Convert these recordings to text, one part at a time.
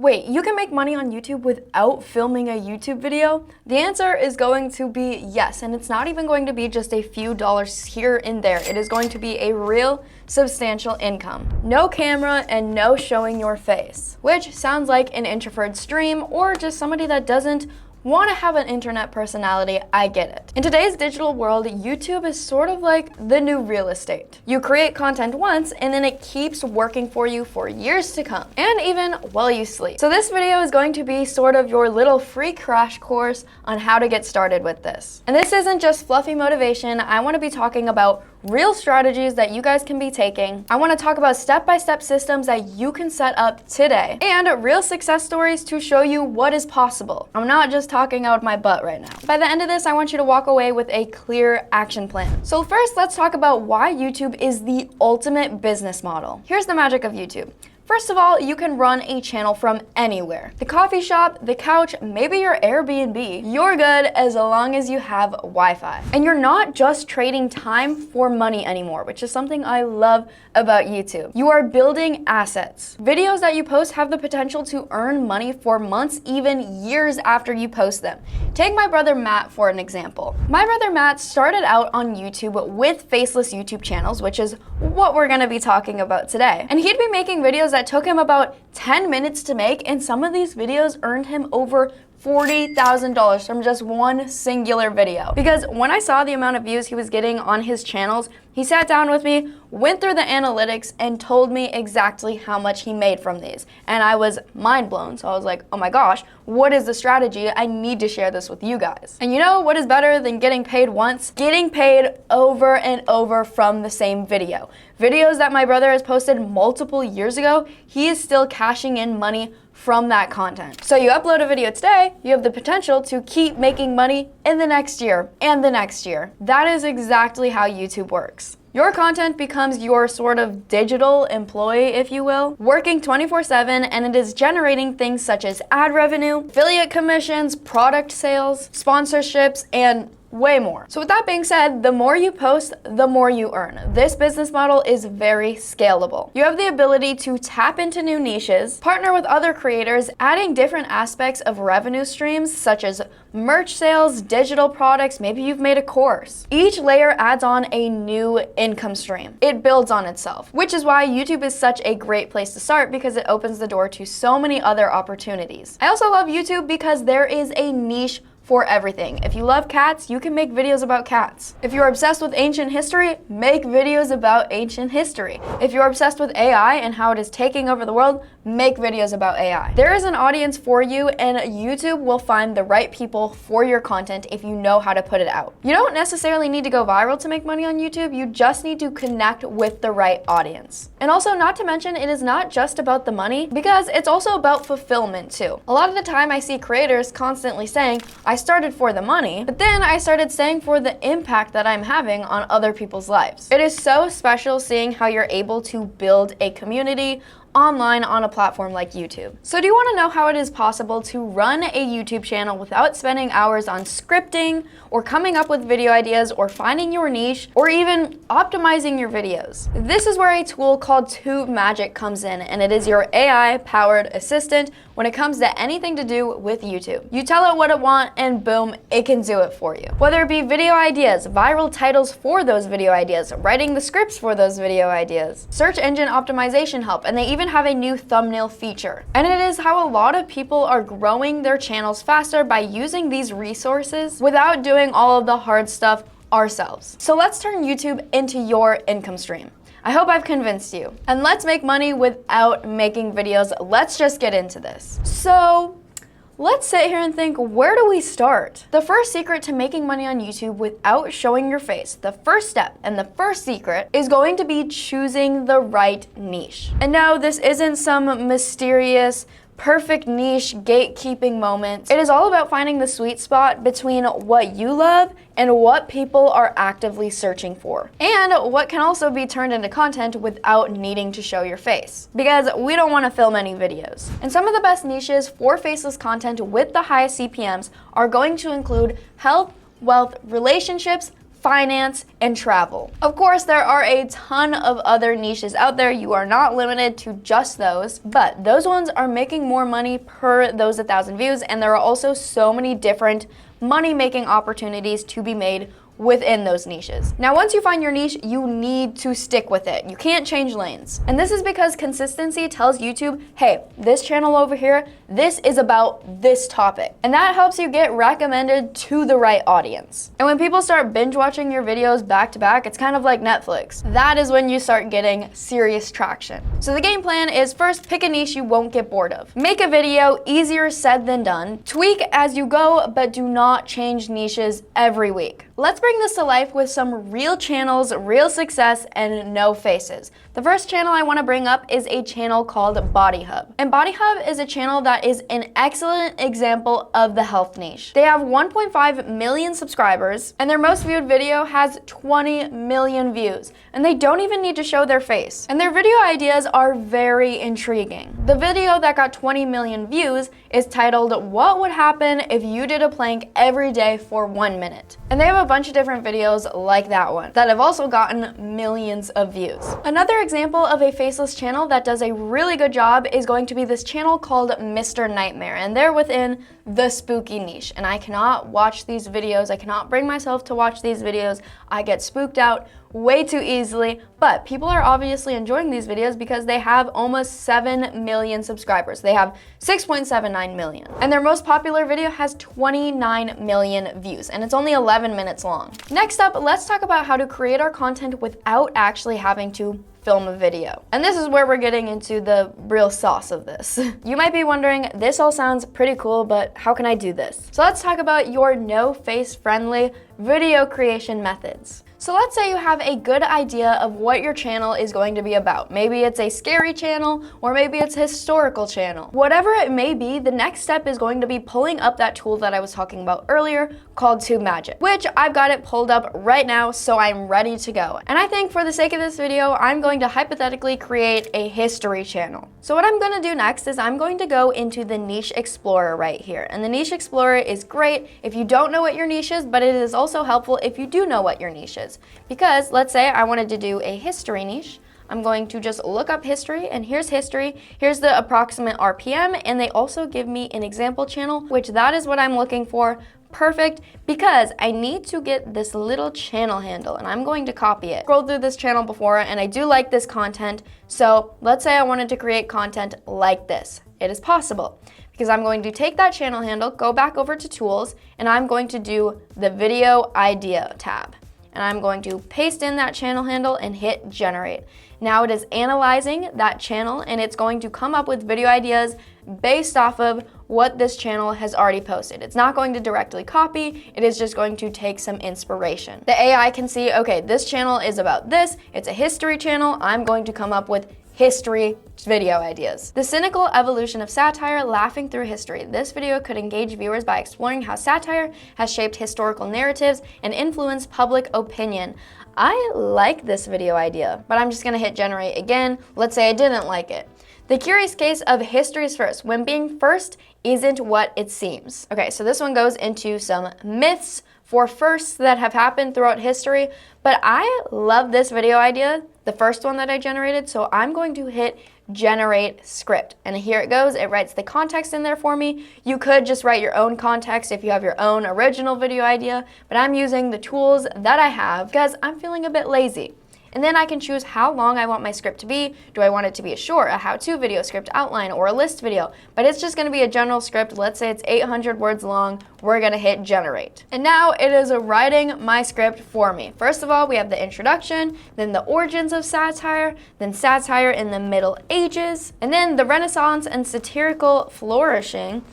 Wait, you can make money on YouTube without filming a YouTube video? The answer is going to be yes, and it's not even going to be just a few dollars here and there. It is going to be a real substantial income. No camera and no showing your face, which sounds like an introvert's dream or just somebody that doesn't want to have an internet personality. I get it. In today's digital world, YouTube is sort of like the new real estate. You create content once and then it keeps working for you for years to come, and even while you sleep. So this video is going to be sort of your little free crash course on how to get started with this. And this isn't just fluffy motivation. I want to be talking about real strategies that you guys can be taking. I want to talk about step-by-step systems that you can set up today and real success stories to show you what is possible. I'm not just talking out my butt right now. By the end of this, I want you to walk away with a clear action plan. So first, let's talk about why YouTube is the ultimate business model. Here's the magic of YouTube. First of all, you can run a channel from anywhere. The coffee shop, the couch, maybe your Airbnb. You're good as long as you have Wi-Fi. And you're not just trading time for money anymore, which is something I love about YouTube. You are building assets. Videos that you post have the potential to earn money for months, even years after you post them. Take my brother Matt for an example. My brother Matt started out on YouTube with faceless YouTube channels, which is what we're gonna be talking about today. And he'd be making videos that took him about 10 minutes to make, and some of these videos earned him over $40,000 from just one singular video. Because when I saw the amount of views he was getting on his channels, he sat down with me, went through the analytics, and told me exactly how much he made from these. And I was mind blown. So I was like, oh my gosh, what is the strategy? I need to share this with you guys. And you know what is better than getting paid once? Getting paid over and over from the same video. Videos that my brother has posted multiple years ago, he is still cashing in money from that content. So you upload a video today, you have the potential to keep making money in the next year and the next year. That is exactly how YouTube works. Your content becomes your sort of digital employee, if you will, working 24/7, and it is generating things such as ad revenue, affiliate commissions, product sales, sponsorships, and way more. So with that being said, the more you post, the more you earn. This business model is very scalable. You have the ability to tap into new niches, partner with other creators, adding different aspects of revenue streams such as merch sales, digital products, maybe you've made a course. Each layer adds on a new income stream. It builds on itself, which is why YouTube is such a great place to start because it opens the door to so many other opportunities. I also love YouTube because there is a niche for everything. If you love cats, you can make videos about cats. If you're obsessed with ancient history, make videos about ancient history. If you're obsessed with AI and how it is taking over the world, make videos about AI. There is an audience for you, and YouTube will find the right people for your content if you know how to put it out. You don't necessarily need to go viral to make money on YouTube, you just need to connect with the right audience. And also, not to mention, it is not just about the money, because it's also about fulfillment too. A lot of the time I see creators constantly saying, I started for the money, but then I started staying for the impact that I'm having on other people's lives. It is so special seeing how you're able to build a community online on a platform like YouTube. So do you want to know how it is possible to run a YouTube channel without spending hours on scripting or coming up with video ideas or finding your niche or even optimizing your videos? This is where a tool called TubeMagic comes in, and it is your AI-powered assistant when it comes to anything to do with YouTube. You tell it what it wants and boom, it can do it for you. Whether it be video ideas, viral titles for those video ideas, writing the scripts for those video ideas, search engine optimization help, and they even have a new thumbnail feature. And it is how a lot of people are growing their channels faster by using these resources without doing all of the hard stuff ourselves. So let's turn YouTube into your income stream. I hope I've convinced you. And let's make money without making videos. Let's just get into this. So let's sit here and think, where do we start? The first secret to making money on YouTube without showing your face, the first step and the first secret is going to be choosing the right niche. And no, this isn't some mysterious perfect niche gatekeeping moment. It is all about finding the sweet spot between what you love and what people are actively searching for, and what can also be turned into content without needing to show your face, because we don't want to film any videos. And some of the best niches for faceless content with the highest CPMs are going to include health, wealth, relationships, finance, and travel. Of course, there are a ton of other niches out there. You are not limited to just those, but those ones are making more money per those 1,000 views, and there are also so many different money-making opportunities to be made within those niches. Now, once you find your niche, you need to stick with it. You can't change lanes. And this is because consistency tells YouTube, hey, this channel over here, this is about this topic. And that helps you get recommended to the right audience. And when people start binge watching your videos back to back, it's kind of like Netflix. That is when you start getting serious traction. So the game plan is first pick a niche you won't get bored of. Make a video, easier said than done. Tweak as you go, but do not change niches every week. Let's bring this to life with some real channels, real success, and no faces. The first channel I want to bring up is a channel called Body Hub. And Body Hub is a channel that is an excellent example of the health niche. They have 1.5 million subscribers, and their most viewed video has 20 million views. And they don't even need to show their face. And their video ideas are very intriguing. The video that got 20 million views is titled, "What Would Happen If You Did a Plank Every Day for 1 Minute?" And they have a bunch of different videos like that one that have also gotten millions of views. Another example of a faceless channel that does a really good job is going to be this channel called Mr. Nightmare, and they're within the spooky niche. And I cannot watch these videos. I cannot bring myself to watch these videos. I get spooked out way too easily, but people are obviously enjoying these videos because they have almost 7 million subscribers. They have 6.79 million. And their most popular video has 29 million views, and it's only 11 minutes long. Next up, let's talk about how to create our content without actually having to film a video. And this is where we're getting into the real sauce of this. You might be wondering, this all sounds pretty cool, but how can I do this? So let's talk about your no-face friendly video creation methods. So let's say you have a good idea of what your channel is going to be about. Maybe it's a scary channel, or maybe it's a historical channel. Whatever it may be, the next step is going to be pulling up that tool that I was talking about earlier called TubeMagic, which I've got it pulled up right now, so I'm ready to go. And I think for the sake of this video, I'm going to hypothetically create a history channel. So what I'm going to do next is I'm going to go into the Niche Explorer right here. And the Niche Explorer is great if you don't know what your niche is, but it is also helpful if you do know what your niche is. Because let's say I wanted to do a history niche, I'm going to just look up history, and here's history, here's the approximate RPM, and they also give me an example channel, which that is what I'm looking for. Perfect, because I need to get this little channel handle, and I'm going to copy it. Scrolled through this channel before, and I do like this content, so let's say I wanted to create content like this. It is possible, because I'm going to take that channel handle, go back over to Tools, and I'm going to do the Video Idea tab. And I'm going to paste in that channel handle and hit Generate. Now it is analyzing that channel, and it's going to come up with video ideas based off of what this channel has already posted. It's not going to directly copy, it is just going to take some inspiration. The AI can see, okay, this channel is about this, it's a history channel, I'm going to come up with history video ideas. The cynical evolution of satire, laughing through history. This video could engage viewers by exploring how satire has shaped historical narratives and influenced public opinion. I like this video idea, but I'm just gonna hit generate again. Let's say I didn't like it. The curious case of history's first, when being first isn't what it seems. Okay, so this one goes into some myths for firsts that have happened throughout history, but I love this video idea, the first one that I generated, so I'm going to hit generate script. And here it goes, it writes the context in there for me. You could just write your own context if you have your own original video idea, but I'm using the tools that I have because I'm feeling a bit lazy. And then I can choose how long I want my script to be. Do I want it to be a short, a how-to video script outline, or a list video? But it's just gonna be a general script. Let's say it's 800 words long. We're gonna hit generate. And now it is writing my script for me. First of all, we have the introduction, then the origins of satire, then satire in the Middle Ages, and then the Renaissance and satirical flourishing.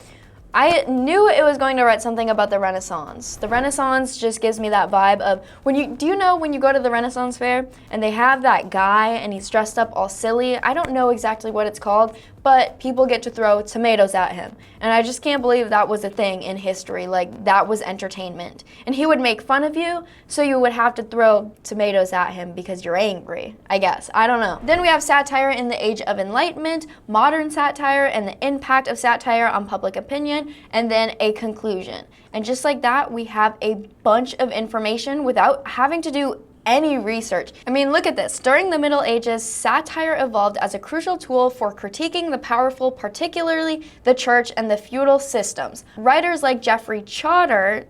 I knew it was going to write something about the Renaissance. The Renaissance just gives me that vibe of, do you know when you go to the Renaissance fair and they have that guy and he's dressed up all silly? I don't know exactly what it's called, but people get to throw tomatoes at him. And I just can't believe that was a thing in history. Like, that was entertainment. And he would make fun of you, so you would have to throw tomatoes at him because you're angry, I guess. I don't know. Then we have satire in the age of enlightenment, modern satire, and the impact of satire on public opinion, and then a conclusion. And just like that, we have a bunch of information without having to do any research. I mean, look at this. During the Middle Ages, satire evolved as a crucial tool for critiquing the powerful, particularly the church and the feudal systems. Writers like Geoffrey Chaucer,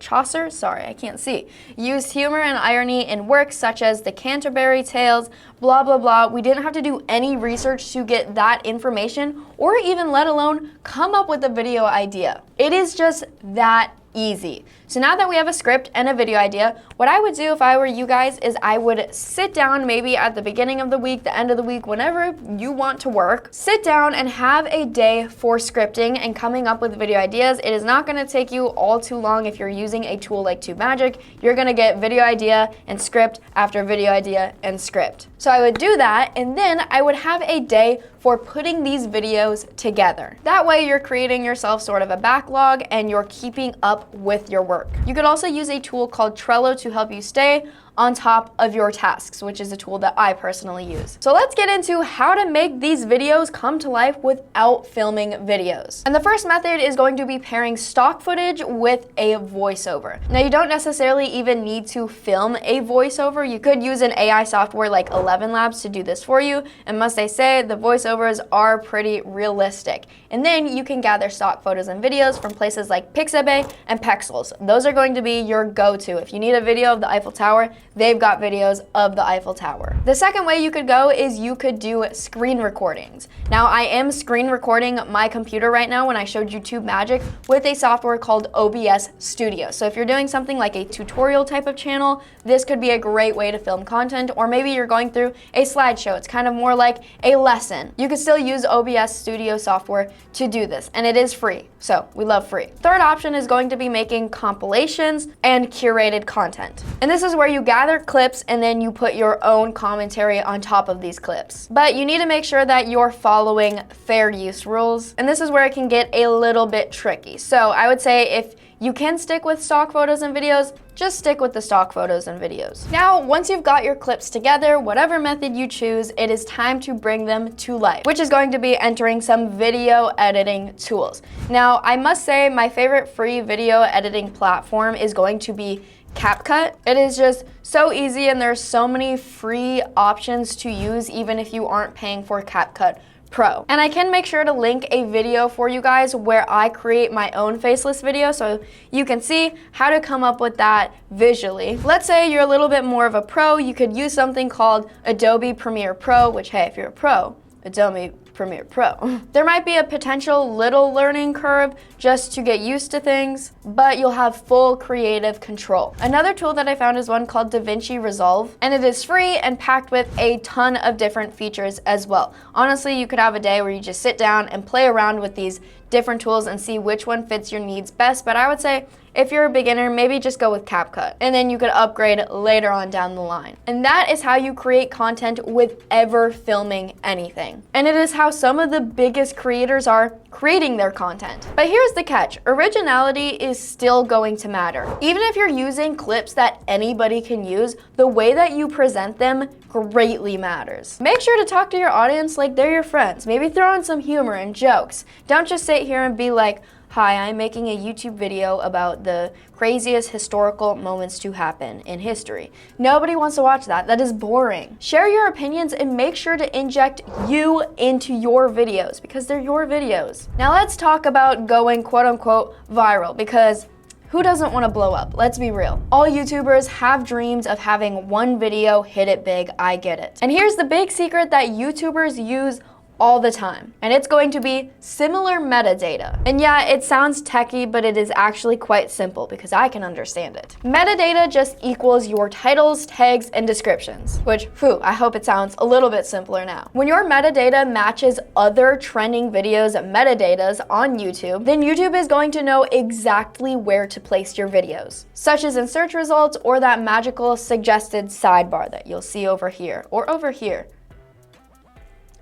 used humor and irony in works such as the Canterbury Tales, blah, blah, blah. We didn't have to do any research to get that information, or even let alone come up with a video idea. It is just that easy. So now that we have a script and a video idea, what I would do if I were you guys is I would sit down maybe at the beginning of the week, the end of the week, whenever you want to work, sit down and have a day for scripting and coming up with video ideas. It is not going to take you all too long if you're using a tool like TubeMagic. You're going to get video idea and script after video idea and script. So I would do that, and then I would have a day for putting these videos together. That way you're creating yourself sort of a backlog and you're keeping up with your work. You could also use a tool called Trello to help you stay on top of your tasks, which is a tool that I personally use. So let's get into how to make these videos come to life without filming videos. And the first method is going to be pairing stock footage with a voiceover. Now, you don't necessarily even need to film a voiceover. You could use an AI software like 11 Labs to do this for you. And must I say, the voiceovers are pretty realistic. And then you can gather stock photos and videos from places like Pixabay and Pexels. Those are going to be your go-to. If you need a video of the Eiffel Tower, they've got videos of the Eiffel Tower. The second way you could go is you could do screen recordings. Now, I am screen recording my computer right now when I showed you TubeMagic with a software called OBS Studio. So if you're doing something like a tutorial type of channel, this could be a great way to film content, or maybe you're going through a slideshow. It's kind of more like a lesson. You could still use OBS Studio software to do this, and it is free. So we love free. Third option is going to be making compilations and curated content. And this is where you gather clips and then you put your own commentary on top of these clips. But you need to make sure that you're following fair use rules. And this is where it can get a little bit tricky. So I would say if you can stick with stock photos and videos, just stick with the stock photos and videos. Now, once you've got your clips together, whatever method you choose, it is time to bring them to life, which is going to be entering some video editing tools. Now, I must say my favorite free video editing platform is going to be CapCut. It is just so easy, and there's so many free options to use even if you aren't paying for CapCut Pro. And I can make sure to link a video for you guys where I create my own faceless video so you can see how to come up with that visually. Let's say you're a little bit more of a pro, you could use something called Adobe Premiere Pro, which, hey, if you're a pro, Adobe Premiere Pro. There might be a potential little learning curve just to get used to things, but you'll have full creative control. Another tool that I found is one called DaVinci Resolve, and it is free and packed with a ton of different features as well. Honestly, you could have a day where you just sit down and play around with these different tools and see which one fits your needs best, but I would say if you're a beginner, maybe just go with CapCut, and then you could upgrade later on down the line. And that is how you create content with ever filming anything. And it is how some of the biggest creators are creating their content. But here's the catch, originality is still going to matter. Even if you're using clips that anybody can use, the way that you present them greatly matters. Make sure to talk to your audience like they're your friends. Maybe throw in some humor and jokes. Don't just sit here and be like, hi, I'm making a YouTube video about the craziest historical moments to happen in history. Nobody wants to watch that. That is boring. Share your opinions and make sure to inject you into your videos because they're your videos. Now let's talk about going quote unquote viral, because who doesn't want to blow up? Let's be real. All YouTubers have dreams of having one video hit it big, I get it. And here's the big secret that YouTubers use all the time, and it's going to be similar metadata. And yeah, it sounds techie, but it is actually quite simple because I can understand it. Metadata just equals your titles, tags, and descriptions, which, I hope it sounds a little bit simpler now. When your metadata matches other trending videos metadatas on YouTube, then YouTube is going to know exactly where to place your videos, such as in search results or that magical suggested sidebar that you'll see over here or over here.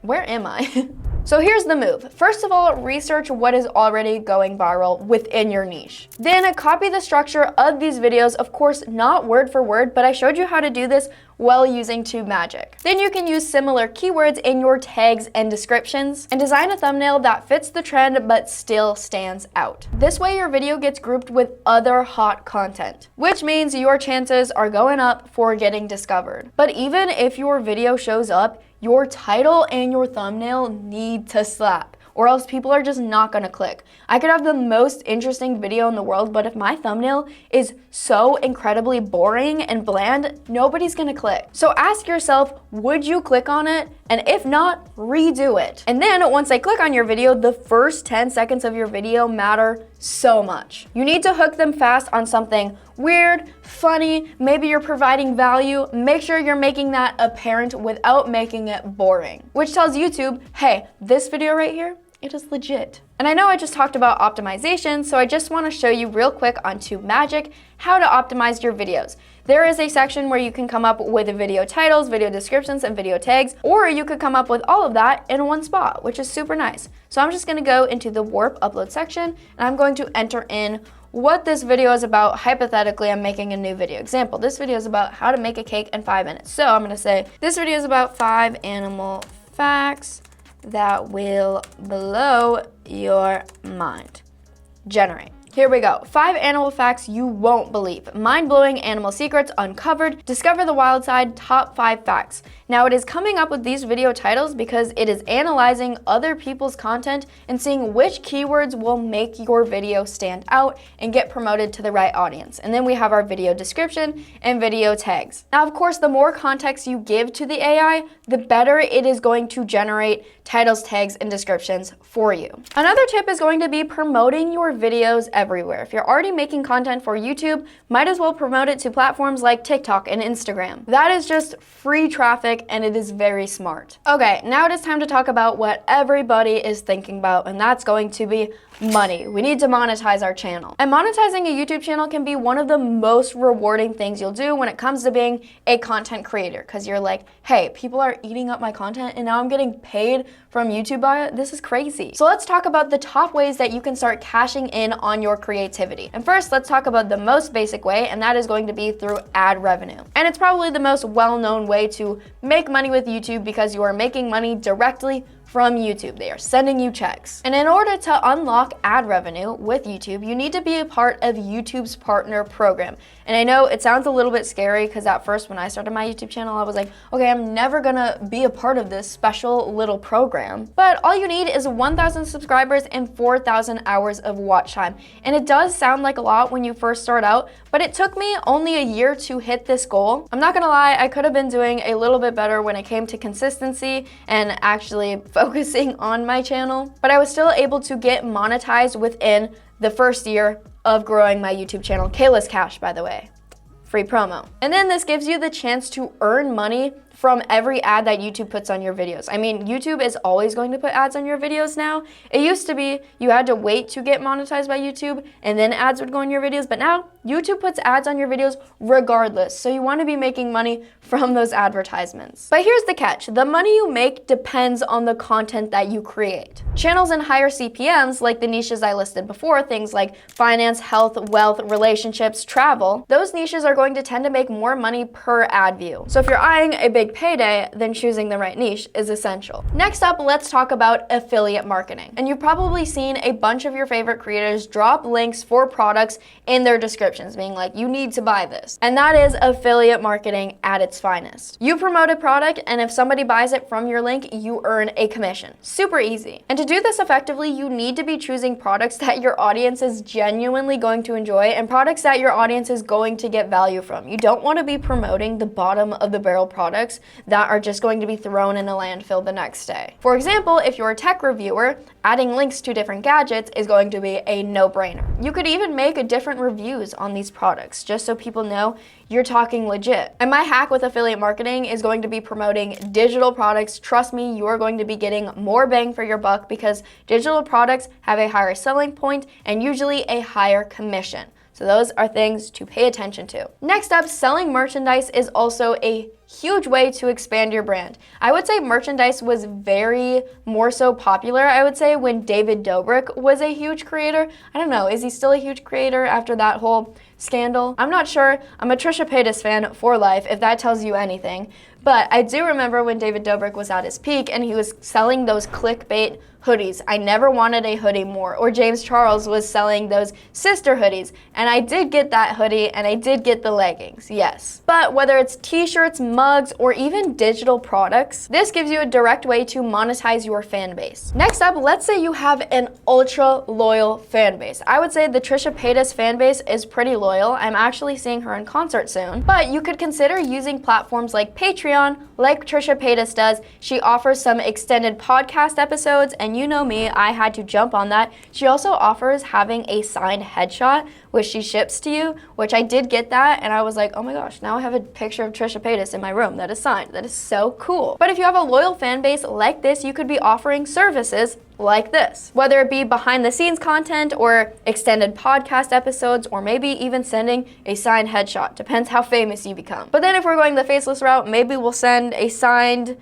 Where am I? So here's the move. First of all, research what is already going viral within your niche. Then copy the structure of these videos, of course, not word for word, but I showed you how to do this while using TubeMagic. Then you can use similar keywords in your tags and descriptions and design a thumbnail that fits the trend but still stands out. This way your video gets grouped with other hot content, which means your chances are going up for getting discovered. But even if your video shows up, your title and your thumbnail need to slap, or else people are just not gonna click. I could have the most interesting video in the world, but if my thumbnail is so incredibly boring and bland, nobody's gonna click. So ask yourself, would you click on it? And if not, redo it. And then once they click on your video, the first 10 seconds of your video matter so much. You need to hook them fast on something weird, funny, maybe you're providing value. Make sure you're making that apparent without making it boring, which tells YouTube, hey, this video right here, it is legit. And I know I just talked about optimization, so I just want to show you real quick on TubeMagic how to optimize your videos. There is a section where you can come up with video titles, video descriptions, and video tags, or you could come up with all of that in one spot, which is super nice. So I'm just going to go into the Warp upload section, and I'm going to enter in what this video is about. Hypothetically, I'm making a new video. Example, this video is about how to make a cake in 5 minutes. So I'm going to say, this video is about 5 animal facts that will blow your mind. Generate. Here we go. 5 animal facts you won't believe. Mind-blowing animal secrets uncovered. Discover the wild side. Top 5 facts. Now it is coming up with these video titles because it is analyzing other people's content and seeing which keywords will make your video stand out and get promoted to the right audience. And then we have our video description and video tags. Now, of course, the more context you give to the AI, the better it is going to generate titles, tags, and descriptions for you. Another tip is going to be promoting your videos everywhere. If you're already making content for YouTube, might as well promote it to platforms like TikTok and Instagram. That is just free traffic and it is very smart. Okay, now it is time to talk about what everybody is thinking about, and that's going to be money. We need to monetize our channel. And monetizing a YouTube channel can be one of the most rewarding things you'll do when it comes to being a content creator, because you're like, hey, people are eating up my content and now I'm getting paid from YouTube by it. This is crazy. So let's talk about the top ways that you can start cashing in on your creativity. And first, let's talk about the most basic way, and that is going to be through ad revenue. And it's probably the most well-known way to make money with YouTube because you are making money directly from YouTube. They are sending you checks. And in order to unlock ad revenue with YouTube, you need to be a part of YouTube's partner program. And I know it sounds a little bit scary because at first when I started my YouTube channel, I was like, okay, I'm never gonna be a part of this special little program. But all you need is 1,000 subscribers and 4,000 hours of watch time. And it does sound like a lot when you first start out, but it took me only a year to hit this goal. I'm not gonna lie, I could have been doing a little bit better when it came to consistency and actually focusing on my channel, but I was still able to get monetized within the first year of growing my YouTube channel. Kaylas Cash, by the way. Free promo. And then this gives you the chance to earn money from every ad that YouTube puts on your videos. I mean, YouTube is always going to put ads on your videos now. It used to be you had to wait to get monetized by YouTube and then ads would go on your videos, but now YouTube puts ads on your videos regardless. So you want to be making money from those advertisements. But here's the catch. The money you make depends on the content that you create. Channels in higher CPMs, like the niches I listed before, things like finance, health, wealth, relationships, travel, those niches are going to tend to make more money per ad view. So if you're eyeing a big payday, then choosing the right niche is essential. Next up, let's talk about affiliate marketing. And you've probably seen a bunch of your favorite creators drop links for products in their descriptions, being like, you need to buy this. And that is affiliate marketing at its finest. You promote a product, and if somebody buys it from your link, you earn a commission. Super easy. And to do this effectively, you need to be choosing products that your audience is genuinely going to enjoy and products that your audience is going to get value from. You don't want to be promoting the bottom of the barrel products that are just going to be thrown in a landfill the next day. For example, if you're a tech reviewer, adding links to different gadgets is going to be a no-brainer. You could even make different reviews on these products just so people know you're talking legit. And my hack with affiliate marketing is going to be promoting digital products. Trust me, you are going to be getting more bang for your buck because digital products have a higher selling point and usually a higher commission. So those are things to pay attention to. Next up, selling merchandise is also a huge way to expand your brand. I would say merchandise was very more so popular, I would say, when David Dobrik was a huge creator. I don't know, is he still a huge creator after that whole scandal? I'm not sure. I'm a Trisha Paytas fan for life, if that tells you anything. But I do remember when David Dobrik was at his peak and he was selling those clickbait hoodies. I never wanted a hoodie more. Or James Charles was selling those sister hoodies. And I did get that hoodie and I did get the leggings, yes. But whether it's t-shirts, mugs, or even digital products, this gives you a direct way to monetize your fan base. Next up, let's say you have an ultra loyal fan base. I would say the Trisha Paytas fan base is pretty loyal. I'm actually seeing her in concert soon. But you could consider using platforms like Patreon, like Trisha Paytas does. She offers some extended podcast episodes, and you know me, I had to jump on that. She also offers having a signed headshot, which she ships to you, which I did get that, and I was like, oh my gosh, now I have a picture of Trisha Paytas in my room that is signed. That is so cool. But if you have a loyal fan base like this, you could be offering services like this, whether it be behind the scenes content or extended podcast episodes, or maybe even sending a signed headshot. Depends how famous you become. But then if we're going the faceless route, maybe we'll send a signed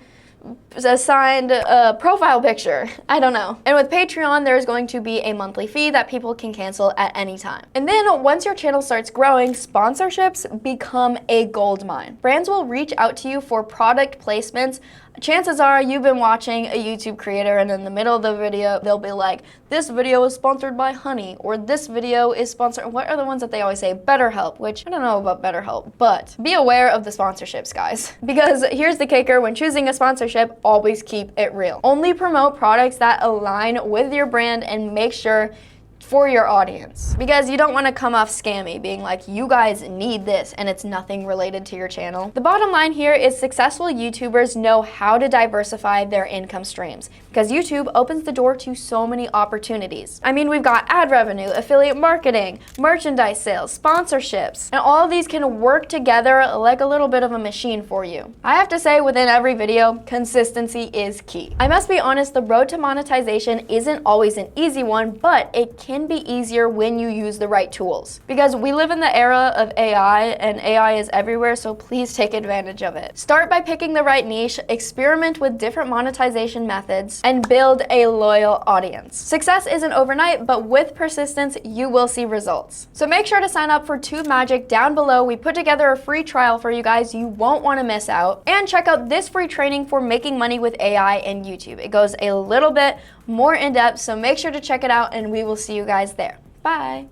profile picture. I don't know. And with Patreon, there's going to be a monthly fee that people can cancel at any time. And then once your channel starts growing, sponsorships become a gold mine. Brands will reach out to you for product placements. Chances are you've been watching a YouTube creator and in the middle of the video, they'll be like, this video is sponsored by Honey, or this video is sponsored, what are the ones that they always say? BetterHelp, which I don't know about BetterHelp, but be aware of the sponsorships, guys. Because here's the kicker, when choosing a sponsorship, always keep it real. Only promote products that align with your brand and make sure for your audience, because you don't want to come off scammy being like, you guys need this and it's nothing related to your channel. The bottom line here is successful YouTubers know how to diversify their income streams, because YouTube opens the door to so many opportunities. I mean, we've got ad revenue, affiliate marketing, merchandise sales, sponsorships, and all of these can work together like a little bit of a machine for you. I have to say, within every video, consistency is key. I must be honest, the road to monetization isn't always an easy one, but it can be easier when you use the right tools, because we live in the era of AI and AI is everywhere, so please take advantage of it. Start by picking the right niche, experiment with different monetization methods, and build a loyal audience. Success isn't overnight, but with persistence, you will see results. So make sure to sign up for TubeMagic down below. We put together a free trial for you guys. You won't want to miss out. And check out this free training for making money with AI and YouTube. It goes a little bit more in depth, so make sure to check it out and we will see you guys there. Bye.